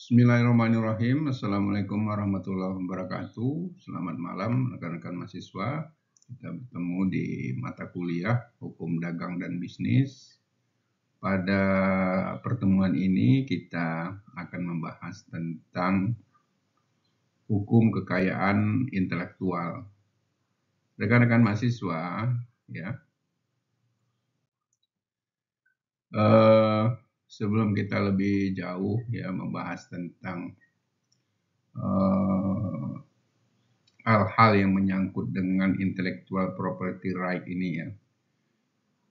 Bismillahirrahmanirrahim. Assalamualaikum warahmatullahi wabarakatuh. Selamat malam rekan-rekan mahasiswa. Kita bertemu di mata kuliah Hukum Dagang dan Bisnis. Pada pertemuan ini kita akan membahas tentang hukum kekayaan intelektual. Rekan-rekan mahasiswa, ya. Sebelum kita lebih jauh ya membahas tentang hal-hal yang menyangkut dengan intellectual property right ini ya.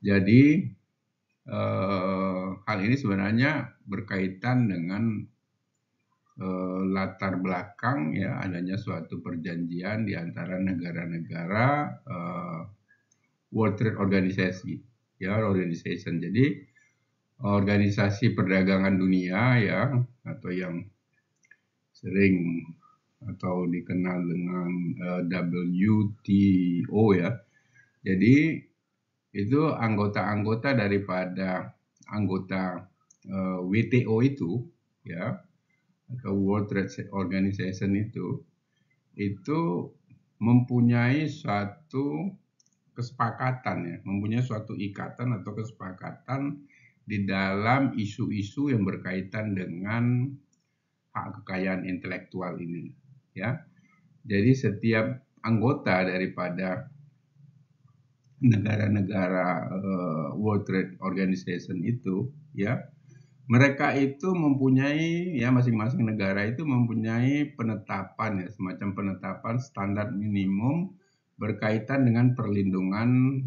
Jadi hal ini sebenarnya berkaitan dengan latar belakang ya adanya suatu perjanjian di antara negara-negara World Trade Organization. Jadi organisasi perdagangan dunia ya atau yang sering atau dikenal dengan WTO ya. Jadi itu anggota-anggota daripada anggota WTO itu ya atau World Trade Organization itu mempunyai suatu kesepakatan ya, mempunyai suatu ikatan atau kesepakatan di dalam isu-isu yang berkaitan dengan hak kekayaan intelektual ini ya. Jadi setiap anggota daripada negara-negara World Trade Organization itu ya, mereka itu mempunyai ya masing-masing negara itu mempunyai penetapan ya semacam penetapan standar minimum berkaitan dengan perlindungan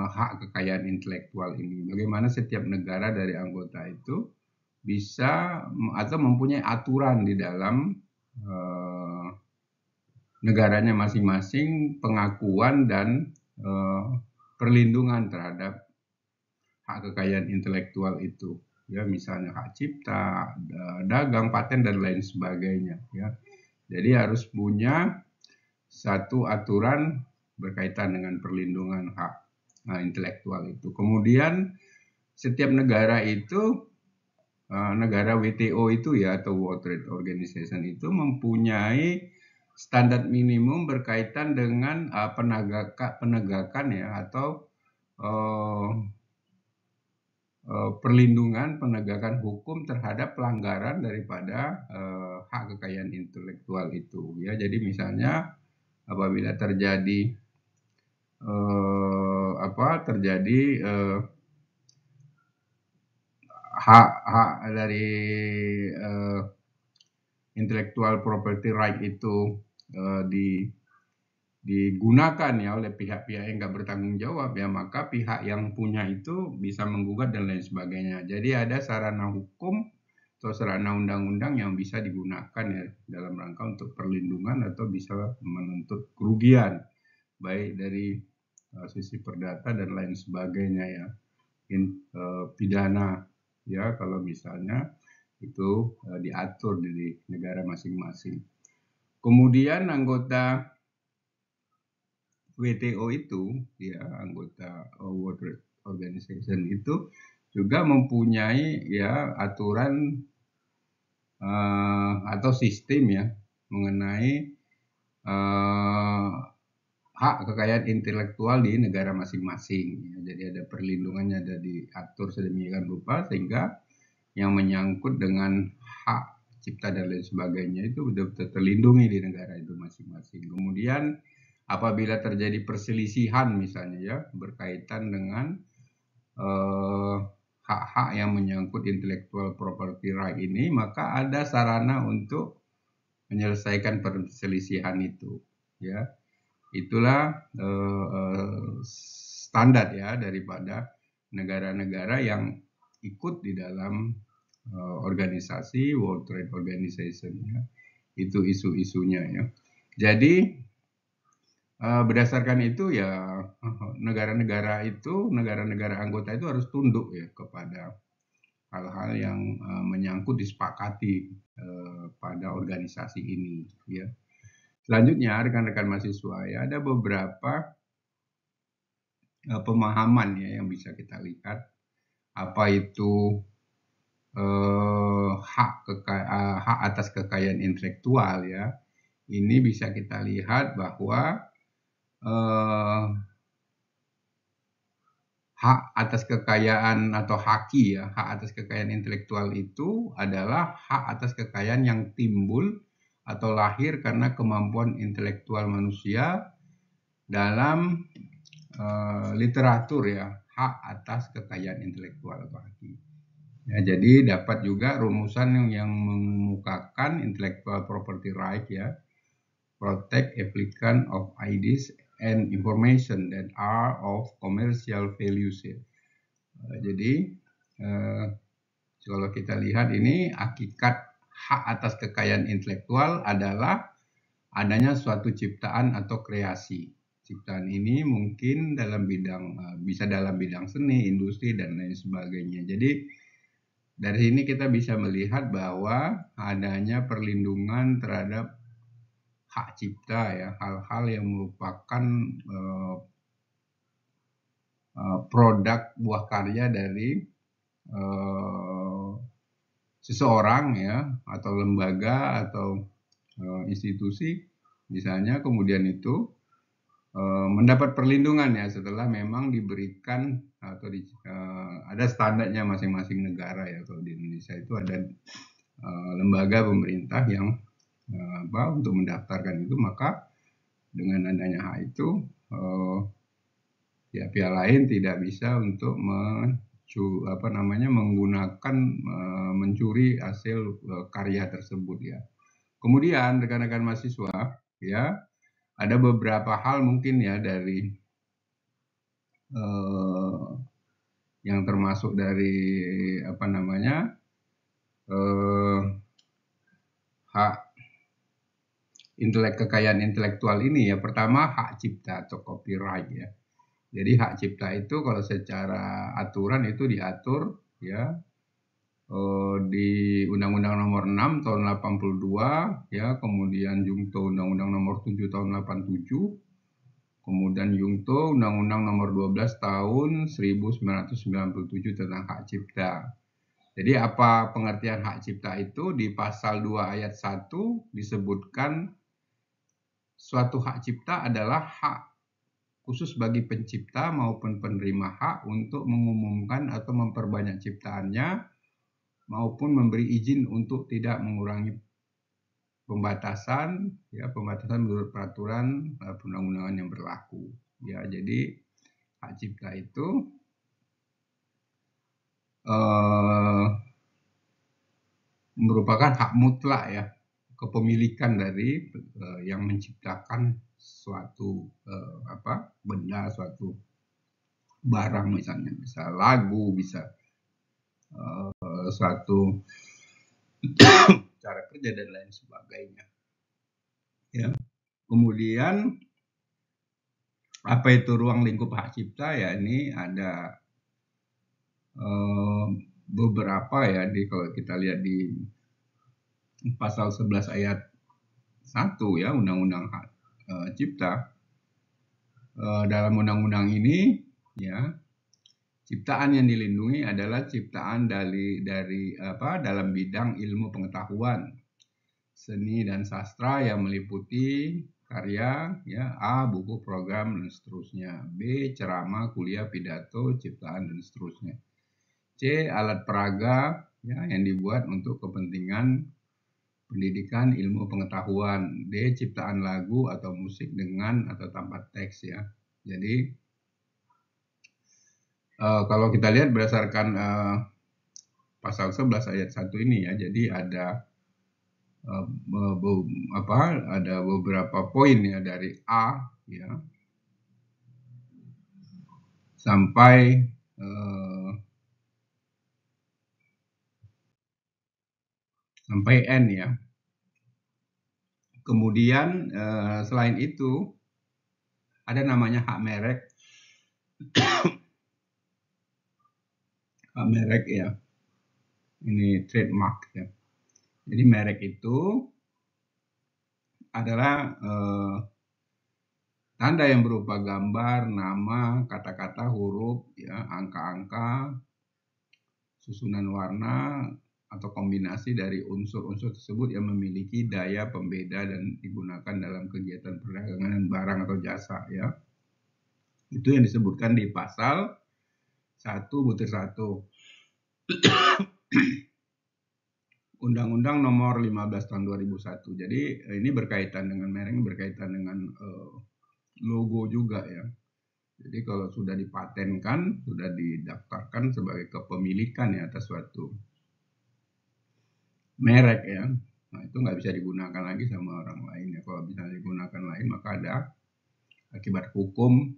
hak kekayaan intelektual ini. Bagaimana setiap negara dari anggota itu bisa atau mempunyai aturan di dalam negaranya masing-masing pengakuan dan perlindungan terhadap hak kekayaan intelektual itu. Ya, misalnya hak cipta, dagang, paten dan lain sebagainya. Ya, jadi harus punya satu aturan berkaitan dengan perlindungan hak intelektual itu. Kemudian setiap negara itu negara WTO itu ya atau World Trade Organization itu mempunyai standar minimum berkaitan dengan penegakan ya atau perlindungan penegakan hukum terhadap pelanggaran daripada hak kekayaan intelektual itu ya. Jadi misalnya apabila terjadi hak dari intellectual property right itu digunakan ya oleh pihak-pihak yang nggak bertanggung jawab ya, maka pihak yang punya itu bisa menggugat dan lain sebagainya. Jadi ada sarana hukum atau sarana undang-undang yang bisa digunakan ya dalam rangka untuk perlindungan atau bisa menuntut kerugian baik dari sisi perdata dan lain sebagainya ya, pidana ya kalau misalnya itu diatur di negara masing-masing. Kemudian anggota WTO itu ya anggota World Trade Organization itu juga mempunyai ya aturan atau sistem ya mengenai hak kekayaan intelektual di negara masing-masing. Jadi ada perlindungannya, ada diatur sedemikian rupa sehingga yang menyangkut dengan hak cipta dan lain sebagainya itu betul-betul terlindungi di negara itu masing-masing. Kemudian apabila terjadi perselisihan misalnya ya berkaitan dengan hak-hak yang menyangkut intellectual property right ini, maka ada sarana untuk menyelesaikan perselisihan itu ya. Itulah standar ya daripada negara-negara yang ikut di dalam organisasi World Trade Organization ya. Itu isu-isunya ya. Jadi berdasarkan itu ya negara-negara anggota itu harus tunduk ya kepada hal-hal yang menyangkut disepakati pada organisasi ini ya. Selanjutnya rekan-rekan mahasiswa ya ada beberapa pemahaman ya yang bisa kita lihat apa itu hak atas kekayaan intelektual ya. Ini bisa kita lihat bahwa hak atas kekayaan atau haki ya, hak atas kekayaan intelektual itu adalah hak atas kekayaan yang timbul atau lahir karena kemampuan intelektual manusia dalam literatur ya, hak atas kekayaan intelektual atau haki. Ya, jadi dapat juga rumusan yang mengemukakan intellectual property right ya, protect applicant of ideas and information that are of commercial values ya. Jadi kalau kita lihat ini hakikat hak atas kekayaan intelektual adalah adanya suatu ciptaan atau kreasi. Ciptaan ini mungkin dalam bidang bisa dalam bidang seni, industri dan lain sebagainya. Jadi dari sini kita bisa melihat bahwa adanya perlindungan terhadap hak cipta ya, hal-hal yang merupakan produk buah karya dari seseorang ya, atau lembaga atau institusi misalnya, kemudian itu mendapat perlindungan ya setelah memang diberikan atau ada standarnya masing-masing negara ya. Kalau di Indonesia itu ada lembaga pemerintah yang untuk mendaftarkan itu, maka dengan adanya hak itu pihak lain tidak bisa untuk menggunakan mencuri hasil karya tersebut ya. Kemudian rekan-rekan mahasiswa ya, ada beberapa hal mungkin ya dari yang termasuk dari hak kekayaan intelektual ini ya. Pertama, hak cipta atau copyright ya. Jadi hak cipta itu kalau secara aturan itu diatur ya di Undang-Undang Nomor 6 tahun 82 ya, kemudian Junto Undang-Undang Nomor 7 tahun 87, kemudian Junto Undang-Undang Nomor 12 tahun 1997 tentang hak cipta. Jadi apa pengertian hak cipta itu? Di pasal 2 ayat 1 disebutkan suatu hak cipta adalah hak khusus bagi pencipta maupun penerima hak untuk mengumumkan atau memperbanyak ciptaannya maupun memberi izin untuk tidak mengurangi pembatasan menurut peraturan perundang-undangan yang berlaku ya. Jadi hak cipta itu merupakan hak mutlak ya, kepemilikan dari yang menciptakan suatu benda, suatu barang misalnya, bisa lagu, bisa suatu cara kerja dan lain sebagainya ya. Kemudian apa itu ruang lingkup hak cipta ya, ini ada beberapa ya, kalau kita lihat di pasal 11 ayat 1 ya, Undang-Undang Hak Cipta. Dalam undang-undang ini ya, ciptaan yang dilindungi adalah ciptaan dalam bidang ilmu pengetahuan, seni dan sastra yang meliputi karya ya, A. buku, program dan seterusnya, B. ceramah, kuliah, pidato, ciptaan dan seterusnya, C. alat peraga ya, yang dibuat untuk kepentingan pendidikan ilmu pengetahuan, D. ciptaan lagu atau musik dengan atau tanpa teks ya. Jadi kalau kita lihat berdasarkan pasal 11 ayat 1 ini ya, jadi ada ada beberapa poin ya, dari A ya sampai N ya. Kemudian selain itu ada namanya hak merek. Hak merek ya, ini trademark ya. Jadi merek itu adalah tanda yang berupa gambar, nama, kata-kata, huruf ya, angka-angka, susunan warna atau kombinasi dari unsur-unsur tersebut yang memiliki daya pembeda dan digunakan dalam kegiatan perdagangan barang atau jasa, ya. Itu yang disebutkan di pasal 1/1 Undang-Undang Nomor 15 Tahun 2001. Jadi ini berkaitan dengan merek, berkaitan dengan logo juga, ya. Jadi kalau sudah dipatenkan, sudah didaftarkan sebagai kepemilikan ya atas suatu merek, ya. Nah, itu nggak bisa digunakan lagi sama orang lain, ya. Kalau bisa digunakan lain, maka ada akibat hukum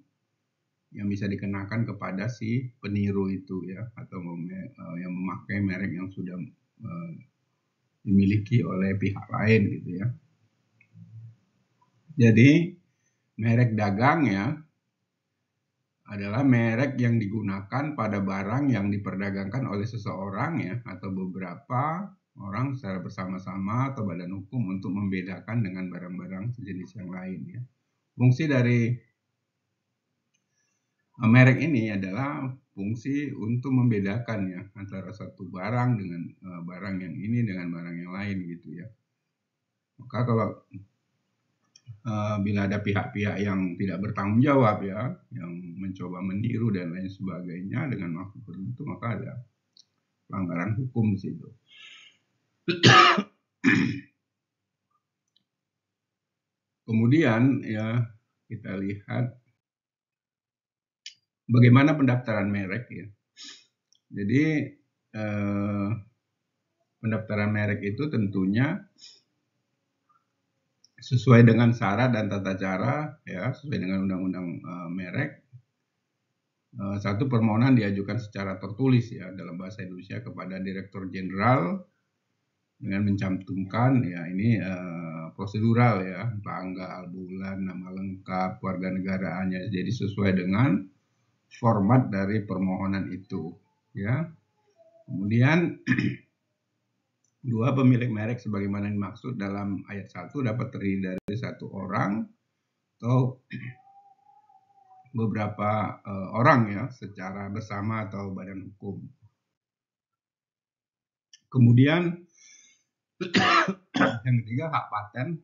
yang bisa dikenakan kepada si peniru itu, ya, atau yang memakai merek yang sudah dimiliki oleh pihak lain, gitu ya. Jadi merek dagang, ya, adalah merek yang digunakan pada barang yang diperdagangkan oleh seseorang, ya, atau beberapa orang secara bersama-sama atau badan hukum untuk membedakan dengan barang-barang sejenis yang lain, ya. Fungsi dari merek ini adalah fungsi untuk membedakan, ya, antara satu barang dengan barang yang ini dengan barang yang lain, gitu ya. Maka kalau bila ada pihak-pihak yang tidak bertanggung jawab, ya, yang mencoba meniru dan lain sebagainya dengan maksud tertentu, maka ada pelanggaran hukum di situ. Kemudian, ya, kita lihat bagaimana pendaftaran merek, ya. Jadi pendaftaran merek itu tentunya sesuai dengan syarat dan tata cara, ya, sesuai dengan undang-undang merek. Satu, permohonan diajukan secara tertulis, ya, dalam bahasa Indonesia kepada Direktur Jenderal dengan mencantumkan, ya, ini prosedural, ya, tanggal, bulan, nama lengkap, warga negaraannya. Jadi sesuai dengan format dari permohonan itu, ya. Kemudian dua, pemilik merek sebagaimana dimaksud dalam ayat 1 dapat terdiri dari satu orang atau beberapa orang, ya, secara bersama atau badan hukum. Kemudian yang ketiga, hak paten,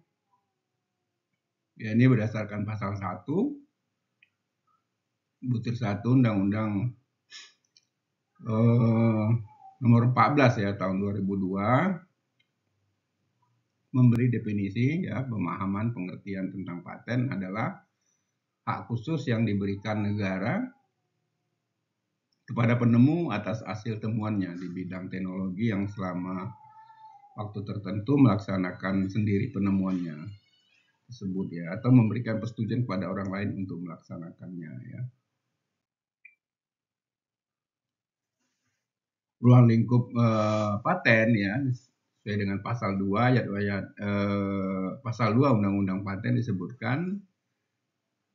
ya, ini berdasarkan pasal 1/1 Undang-Undang nomor 14, ya, tahun 2002 memberi definisi, ya, pemahaman pengertian tentang paten adalah hak khusus yang diberikan negara kepada penemu atas hasil temuannya di bidang teknologi yang selama waktu tertentu melaksanakan sendiri penemuannya tersebut, ya, atau memberikan persetujuan kepada orang lain untuk melaksanakannya, ya. Ruang lingkup paten, ya, sesuai dengan pasal 2 ayat pasal 2 Undang-Undang Paten disebutkan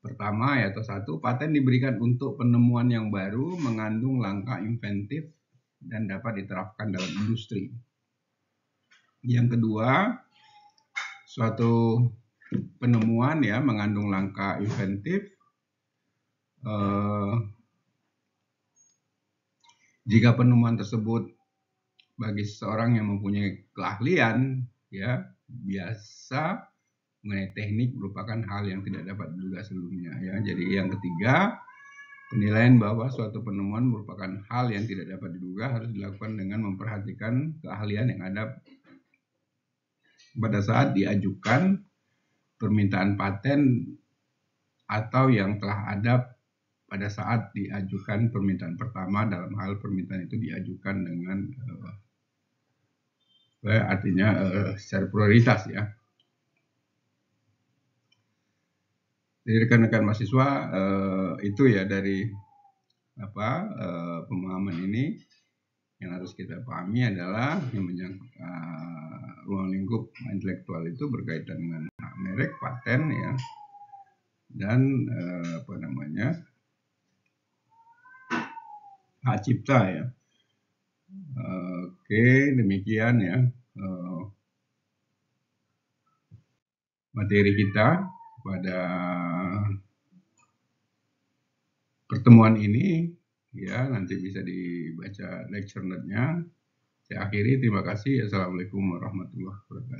pertama, ya, atau 1, paten diberikan untuk penemuan yang baru mengandung langkah inventif dan dapat diterapkan dalam industri. Yang kedua, suatu penemuan, ya, mengandung langkah inventif jika penemuan tersebut bagi seseorang yang mempunyai keahlian, ya, biasa mengenai teknik merupakan hal yang tidak dapat diduga sebelumnya, ya. Jadi yang ketiga, penilaian bahwa suatu penemuan merupakan hal yang tidak dapat diduga harus dilakukan dengan memperhatikan keahlian yang ada pada saat diajukan permintaan paten atau yang telah ada pada saat diajukan permintaan pertama, dalam hal permintaan itu diajukan dengan artinya secara prioritas, ya. Jadi rekan-rekan mahasiswa, itu, ya, dari pemahaman ini yang harus kita pahami adalah yang menyangkut ruang lingkup intelektual itu berkaitan dengan hak merek, paten, ya, dan hak cipta, ya. Oke, demikian, ya, materi kita pada pertemuan ini, ya. Nanti bisa dibaca lecture note-nya Saya akhiri, terima kasih. Assalamualaikum warahmatullahi wabarakatuh.